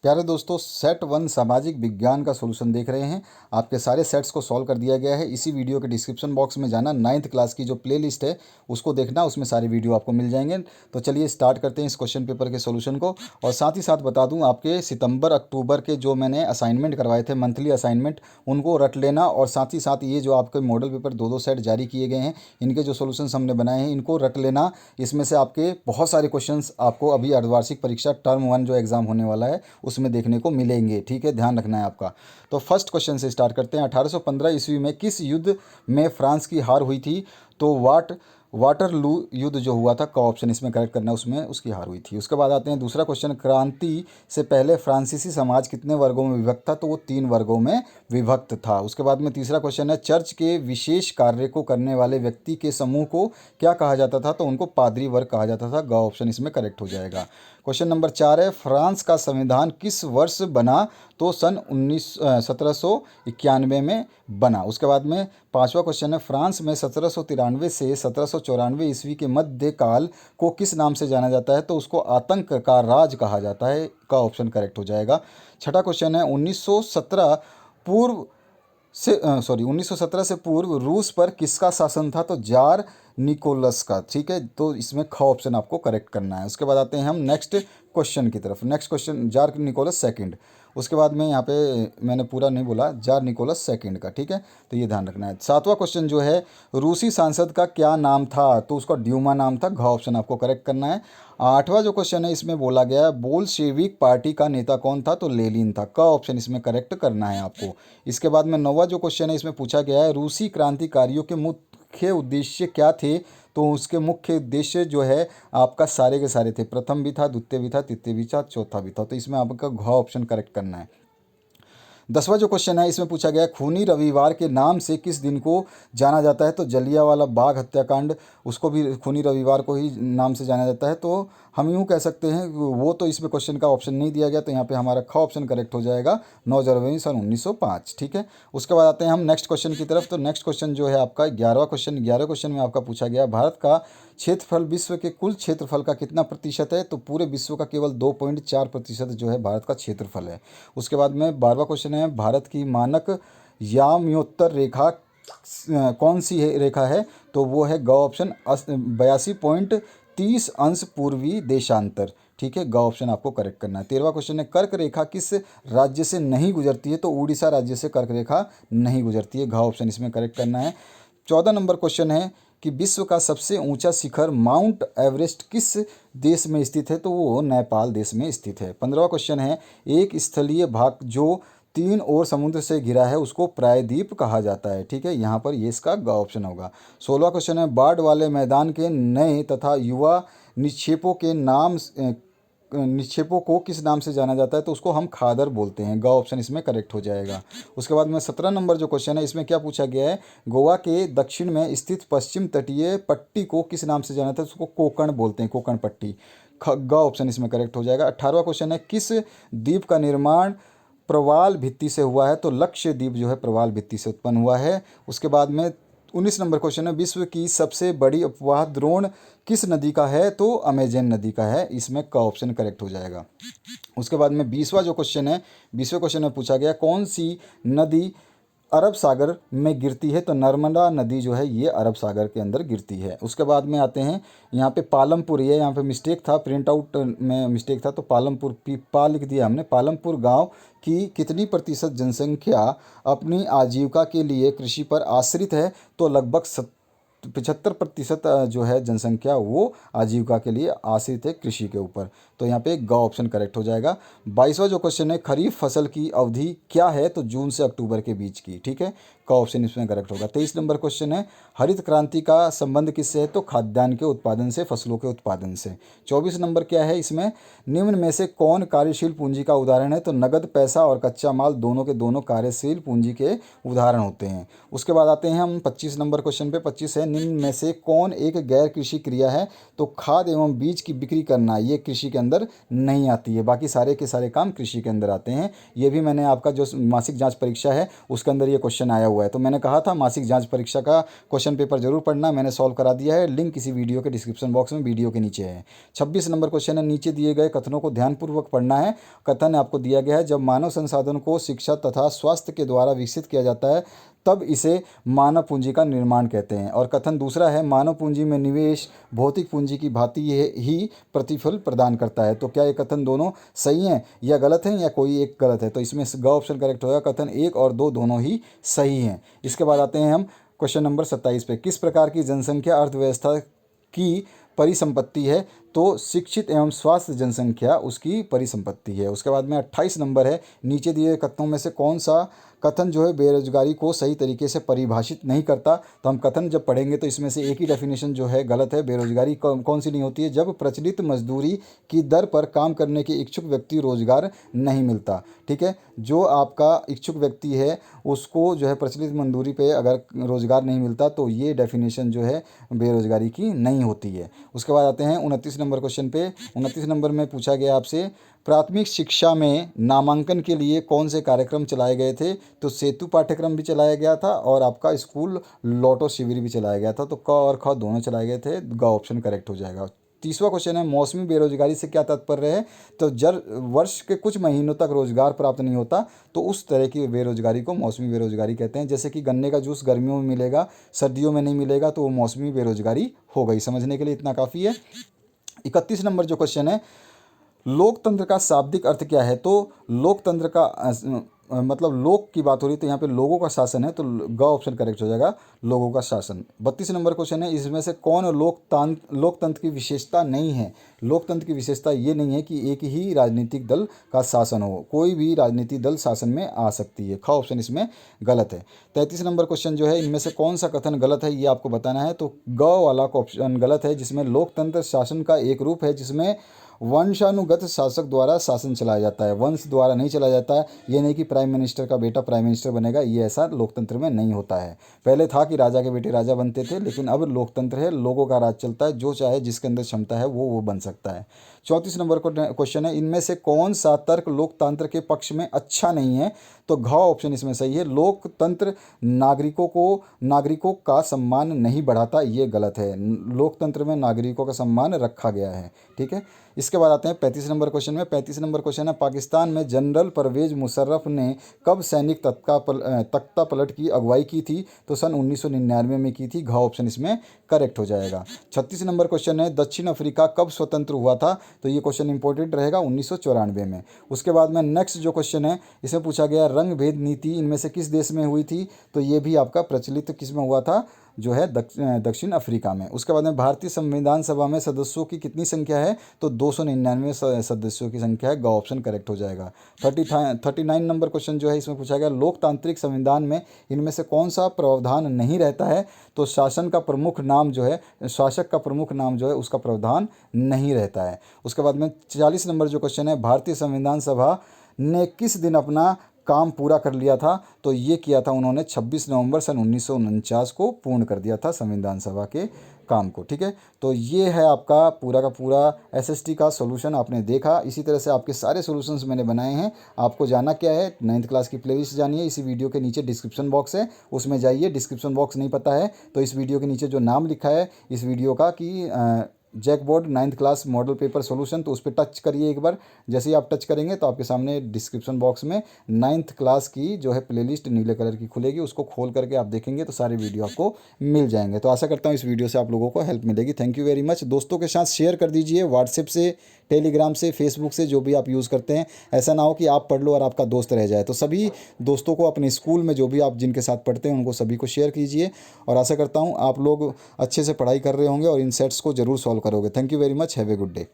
प्यारे दोस्तों, set one सामाजिक विज्ञान का सॉल्यूशन देख रहे हैं। आपके सारे सेट्स को सॉल्व कर दिया गया है। इसी वीडियो के डिस्क्रिप्शन बॉक्स में जाना, 9th क्लास की जो प्लेलिस्ट है उसको देखना, उसमें सारे वीडियो आपको मिल जाएंगे। तो चलिए स्टार्ट करते हैं इस क्वेश्चन पेपर के सॉल्यूशन को। और साथ ही साथ बता दूं, आपके सितंबर अक्टूबर के जो मैंने असाइनमेंट करवाए थे, मंथली असाइनमेंट, उनको रट लेना। और साथ ही साथ ये जो आपके मॉडल पेपर दो सेट जारी किए गए हैं, इनके जो सॉल्यूशंस हमने बनाए हैं इनको रट लेना। इसमें से आपके बहुत सारे क्वेश्चंस आपको अभी अर्धवार्षिक परीक्षा टर्म 1 जो एग्ज़ाम होने वाला है उसमें देखने को मिलेंगे। ठीक है, ध्यान रखना है आपका। तो फर्स्ट क्वेश्चन से स्टार्ट करते हैं। 1815 ईस्वी में किस युद्ध में फ्रांस की हार हुई थी? तो वाटरलू युद्ध जो हुआ था, का ऑप्शन इसमें करेक्ट करना है, उसमें उसकी हार हुई थी। उसके बाद आते हैं दूसरा क्वेश्चन। क्रांति से पहले फ्रांसीसी समाज कितने वर्गों में विभक्त था? तो वो 3 वर्गों में विभक्त था। उसके बाद में तीसरा क्वेश्चन है, चर्च के विशेष कार्य को करने वाले व्यक्ति के समूह को क्या कहा जाता था? तो उनको पादरी वर्ग कहा जाता था। ग ऑप्शन इसमें करेक्ट हो जाएगा। क्वेश्चन नंबर 4 है, फ्रांस का संविधान किस वर्ष बना? तो सन 1791 में बना। उसके बाद में पांचवा क्वेश्चन है, फ्रांस में 1793 से 1794 ईस्वी के मध्य काल को किस नाम से जाना जाता है? तो उसको आतंक का राज कहा जाता है। का ऑप्शन करेक्ट हो जाएगा। छठा क्वेश्चन है, 1917 से पूर्व रूस पर किसका शासन था? तो जार निकोलस का। ठीक है, तो इसमें ख ऑप्शन आपको करेक्ट करना है। उसके बाद आते हैं हम नेक्स्ट क्वेश्चन की तरफ। Next question, tsar Nicholas second. उसके बाद में यहाँ पे मैंने पूरा नहीं बोला, जार निकोलस सेकंड का। ठीक है, तो ये ध्यान रखना है। सातवां क्वेश्चन जो है, रूसी सांसद का क्या नाम था? तो उसका ड्यूमा नाम था। घ ऑप्शन आपको करेक्ट करना है। आठवां जो क्वेश्चन है, इसमें बोला गया है बोल्शेविक पार्टी का नेता कौन था? तो लेनिन था। क ऑप्शन इसमें करेक्ट करना है आपको। इसके बाद में नौवां जो क्वेश्चन है, इसमें पूछा गया है रूसी क्रांतिकारियों के मुख्य उद्देश्य क्या थे? तो उसके मुख्य उद्देश्य जो है आपका सारे के सारे थे। प्रथम भी था, द्वितीय भी था, तृतीय भी था, चौथा भी था। तो इसमें आपका घ ऑप्शन करेक्ट करना है। 10वां जो क्वेश्चन है, इसमें पूछा गया खूनी रविवार के नाम से किस दिन को जाना जाता है? तो जलियांवाला बाग हत्याकांड, उसको भी खूनी रविवार को ही नाम से जाना जाता है। तो हम यूँ कह सकते हैं, वो तो इसमें क्वेश्चन का ऑप्शन नहीं दिया गया, तो यहाँ पे हमारा ख ऑप्शन करेक्ट हो जाएगा। 9 जनवरी सन 1905। ठीक है, उसके बाद आते हैं हम नेक्स्ट क्वेश्चन की तरफ। तो नेक्स्ट क्वेश्चन जो है आपका 11वां क्वेश्चन। 11वें क्वेश्चन में आपका पूछा गया, भारत का क्षेत्रफल विश्व के कुल क्षेत्रफल का कितना प्रतिशत है? तो पूरे विश्व का केवल 2.4% जो है भारत का क्षेत्रफल है। उसके बाद में 12वां क्वेश्चन है, भारत की मानक याम्योत्तर रेखा कौन सी रेखा है? तो वो है ग ऑप्शन 82.30 अंश पूर्वी देशांतर। ठीक है, ग ऑप्शन आपको करेक्ट करना है। 13वां क्वेश्चन है, कर्क रेखा किस राज्य से नहीं गुजरती है? तो उड़ीसा राज्य से कर्क रेखा नहीं गुजरती है। घ ऑप्शन इसमें करेक्ट करना है। 14 नंबर क्वेश्चन है कि विश्व का सबसे ऊंचा शिखर माउंट एवरेस्ट किस देश में स्थित है? तो वो नेपाल देश में स्थित है। 15वां क्वेश्चन है, एक स्थलीय भाग जो 3 ओर समुद्र से घिरा है उसको प्रायद्वीप कहा जाता है। ठीक है, यहाँ पर ये इसका ग ऑप्शन होगा। 16वां क्वेश्चन है, बाढ़ वाले मैदान के नए तथा युवा निक्षेपों को किस नाम से जाना जाता है? तो उसको हम खादर बोलते हैं। ग ऑप्शन इसमें करेक्ट हो जाएगा। उसके बाद में 17 नंबर जो क्वेश्चन है, इसमें क्या पूछा गया है, गोवा के दक्षिण में स्थित पश्चिम तटीय पट्टी को किस नाम से जाना जाता है? उसको कोकण बोलते हैं, कोकण पट्टी। ग ऑप्शन इसमें करेक्ट हो जाएगा। 18वां क्वेश्चन है, किस द्वीप का निर्माण प्रवाल भित्ति से हुआ है? तो लक्षद्वीप जो है प्रवाल भित्ति से उत्पन्न हुआ है। उसके बाद में 19 नंबर क्वेश्चन है, विश्व की सबसे बड़ी अपवाह द्रोण किस नदी का है? तो अमेजन नदी का है। इसमें क ऑप्शन करेक्ट हो जाएगा। उसके बाद में 20वां जो क्वेश्चन है, 20वें क्वेश्चन में पूछा गया कौन सी नदी अरब सागर में गिरती है? तो नर्मदा नदी जो है ये अरब सागर के अंदर गिरती है। उसके बाद में आते हैं यहाँ पे पालमपुर, ये यहाँ पे मिस्टेक था, प्रिंट आउट में मिस्टेक था, तो पालमपुर पा लिख दिया हमने। पालमपुर गांव की कितनी प्रतिशत जनसंख्या अपनी आजीविका के लिए कृषि पर आश्रित है? तो लगभग 75% जो है जनसंख्या वो आजीविका के लिए आश्रित है कृषि के ऊपर। तो यहाँ पे ग ऑप्शन करेक्ट हो जाएगा। 22वां जो क्वेश्चन है, खरीफ फसल की अवधि क्या है? तो जून से अक्टूबर के बीच की। ठीक है, क ऑप्शन इसमें करेक्ट होगा। 23 नंबर क्वेश्चन है, हरित क्रांति का संबंध किससे है? तो खाद्यान्न के उत्पादन से, फसलों के उत्पादन से। 24 नंबर क्या है इसमें, निम्न में से कौन कार्यशील पूंजी का उदाहरण है? तो नगद पैसा और कच्चा माल दोनों के दोनों कार्यशील पूंजी के उदाहरण होते हैं। उसके बाद आते हैं हम 25 नंबर क्वेश्चन पे। 25 है, निम्न में से कौन एक गैर कृषि क्रिया है? तो खाद एवं बीज की बिक्री करना ये कृषि के अंदर नहीं आती है, बाकी सारे के सारे काम कृषि के अंदर आते हैं। ये भी मैंने आपका जो मासिक जांच परीक्षा है उसके अंदर ये क्वेश्चन आया हुआ है। तो मैंने कहा था मासिक जांच परीक्षा का क्वेश्चन पेपर जरूर पढ़ना, मैंने सॉल्व करा दिया है, लिंक इसी वीडियो के डिस्क्रिप्शन बॉक्स में वीडियो के नीचे है। 26 नंबर क्वेश्चन है, नीचे दिए गए कथनों को ध्यानपूर्वक पढ़ना है। कथन आपको दिया गया है, जब मानव संसाधन को शिक्षा तथा स्वास्थ्य के द्वारा विकसित किया जाता है तब इसे मानव पूंजी का निर्माण कहते हैं। और कथन दूसरा है, मानव पूंजी में निवेश भौतिक पूंजी की भांति ही प्रतिफल प्रदान करता है। तो क्या ये कथन दोनों सही हैं या गलत हैं या कोई एक गलत है? तो इसमें ग ऑप्शन करेक्ट होगा, कथन 1 और 2 दोनों ही सही हैं। इसके बाद आते हैं हम क्वेश्चन नंबर 27 पे, किस प्रकार की जनसंख्या अर्थव्यवस्था की परिसंपत्ति है? तो शिक्षित एवं स्वास्थ्य जनसंख्या उसकी परिसंपत्ति है। उसके बाद में 28 नंबर है, नीचे दिए कथनों में से कौन सा कथन जो है बेरोजगारी को सही तरीके से परिभाषित नहीं करता? तो हम कथन जब पढ़ेंगे तो इसमें से एक ही डेफिनेशन जो है गलत है। बेरोजगारी कौन सी नहीं होती है? जब प्रचलित मजदूरी की दर पर काम करने के इच्छुक व्यक्ति रोजगार नहीं मिलता। ठीक है, जो आपका इच्छुक व्यक्ति है उसको जो है प्रचलित मजदूरी पे अगर रोजगार नहीं मिलता तो ये डेफिनेशन जो है बेरोजगारी की नहीं होती है। उसके बाद आते हैं 29 नंबर क्वेश्चन पे। 29 नंबर में पूछा गया आपसे, प्राथमिक शिक्षा में नामांकन के लिए कौन से कार्यक्रम चलाए गए थे? तो सेतु पाठ्यक्रम भी चलाया गया था और आपका स्कूल लॉटो शिविर भी चलाया गया था। तो क और ख दोनों चलाए गए थे, ग ऑप्शन करेक्ट हो जाएगा। 30वां क्वेश्चन है, मौसमी बेरोजगारी से क्या तात्पर्य है? तो जब वर्ष के कुछ महीनों तक रोजगार प्राप्त नहीं होता तो उस तरह की बेरोजगारी को मौसमी बेरोजगारी कहते हैं। जैसे कि गन्ने का जूस गर्मियों में मिलेगा, सर्दियों में नहीं मिलेगा, तो वो मौसमी बेरोजगारी हो गई। समझने के लिए इतना काफ़ी है। 31 नंबर जो क्वेश्चन है, लोकतंत्र का शाब्दिक अर्थ क्या है? तो लोकतंत्र का मतलब लोक की बात हो रही है तो यहाँ पे लोगों का शासन है, तो ग ऑप्शन करेक्ट हो जाएगा, लोगों का शासन। 32 नंबर क्वेश्चन है, इसमें से कौन लोकतंत्र की विशेषता नहीं है? लोकतंत्र की विशेषता ये नहीं है कि एक ही राजनीतिक दल का शासन हो, कोई भी राजनीतिक दल शासन में आ सकती है। ख ऑप्शन इसमें गलत है। 33 नंबर क्वेश्चन जो है, इनमें से कौन सा कथन गलत है ये आपको बताना है। तो ग वाला ऑप्शन गलत है, जिसमें लोकतंत्र शासन का एक रूप है जिसमें वंशानुगत शासक द्वारा शासन चलाया जाता है, वंश द्वारा नहीं चलाया जाता है। ये नहीं कि प्राइम मिनिस्टर का बेटा प्राइम मिनिस्टर बनेगा, ये ऐसा लोकतंत्र में नहीं होता है। पहले था कि राजा के बेटे राजा बनते थे, लेकिन अब लोकतंत्र है, लोगों का राज चलता है, जो चाहे जिसके अंदर क्षमता है वो बन सकता है। 34 नंबर क्वेश्चन है, इनमें से कौन सा तर्क लोकतंत्र के पक्ष में अच्छा नहीं है? तो घ ऑप्शन इसमें सही है, लोकतंत्र नागरिकों का सम्मान नहीं बढ़ाता, ये गलत है। लोकतंत्र में नागरिकों का सम्मान रखा गया है। ठीक है, इसके बाद आते हैं 35 नंबर क्वेश्चन में। 35 नंबर क्वेश्चन है, पाकिस्तान में जनरल परवेज मुशर्रफ ने कब सैनिक तख्ता पलट की अगुवाई की थी? तो सन 1999 में की थी। घ ऑप्शन इसमें करेक्ट हो जाएगा। 36 नंबर क्वेश्चन है, दक्षिण अफ्रीका कब स्वतंत्र हुआ था? तो ये क्वेश्चन इंपॉर्टेंट रहेगा, 1994 में। उसके बाद में नेक्स्ट जो क्वेश्चन है, इसमें पूछा गया रंग भेद नीति इनमें से किस देश में हुई थी? तो ये भी आपका प्रचलित किस में हुआ था? जो है दक्षिण अफ्रीका में। उसके बाद में भारतीय संविधान सभा में सदस्यों की कितनी संख्या है? तो 299 सदस्यों की संख्या है। ग ऑप्शन करेक्ट हो जाएगा। 39 नंबर क्वेश्चन जो है, इसमें पूछा गया लोकतांत्रिक संविधान में इनमें से कौन सा प्रावधान नहीं रहता है? तो शासक का प्रमुख नाम जो है उसका प्रावधान नहीं रहता है। उसके बाद में 40 नंबर जो क्वेश्चन है, भारतीय संविधान सभा ने किस दिन अपना काम पूरा कर लिया था? तो ये किया था उन्होंने 26 नवंबर सन 1949 को पूर्ण कर दिया था संविधान सभा के काम को। ठीक है, तो ये है आपका पूरा का पूरा एसएसटी का सॉल्यूशन आपने देखा। इसी तरह से आपके सारे सॉल्यूशंस मैंने बनाए हैं। आपको जाना क्या है, 9th क्लास की प्लेलिस्ट जानिए, इसी वीडियो के नीचे डिस्क्रिप्शन बॉक्स है, उसमें जाइए। डिस्क्रिप्शन बॉक्स नहीं पता है तो इस वीडियो के नीचे जो नाम लिखा है इस वीडियो का कि जैकबोर्ड 9th class model paper solution, तो उस पर टच करिए एक बार। जैसे ही आप टच करेंगे तो आपके सामने डिस्क्रिप्शन बॉक्स में 9th क्लास की जो है प्लेलिस्ट नीले कलर की खुलेगी, उसको खोल करके आप देखेंगे तो सारे वीडियो आपको मिल जाएंगे। तो आशा करता हूँ इस वीडियो से आप लोगों को हेल्प मिलेगी। Thank you very much. दोस्तों के साथ शेयर कर दीजिए, व्हाट्सएप से, टेलीग्राम से, फेसबुक से, जो भी आप यूज़ करते हैं। ऐसा ना हो कि आप पढ़ लो और आपका दोस्त रह जाए। तो सभी दोस्तों को अपने स्कूल में जो भी आप जिनके साथ पढ़ते हैं उनको सभी को शेयर कीजिए, और आशा करता हूँ आप लोग अच्छे से पढ़ाई कर रहे होंगे और इन सेट्स को ज़रूर सॉल्व करोगे। Thank you very much. Have a good day.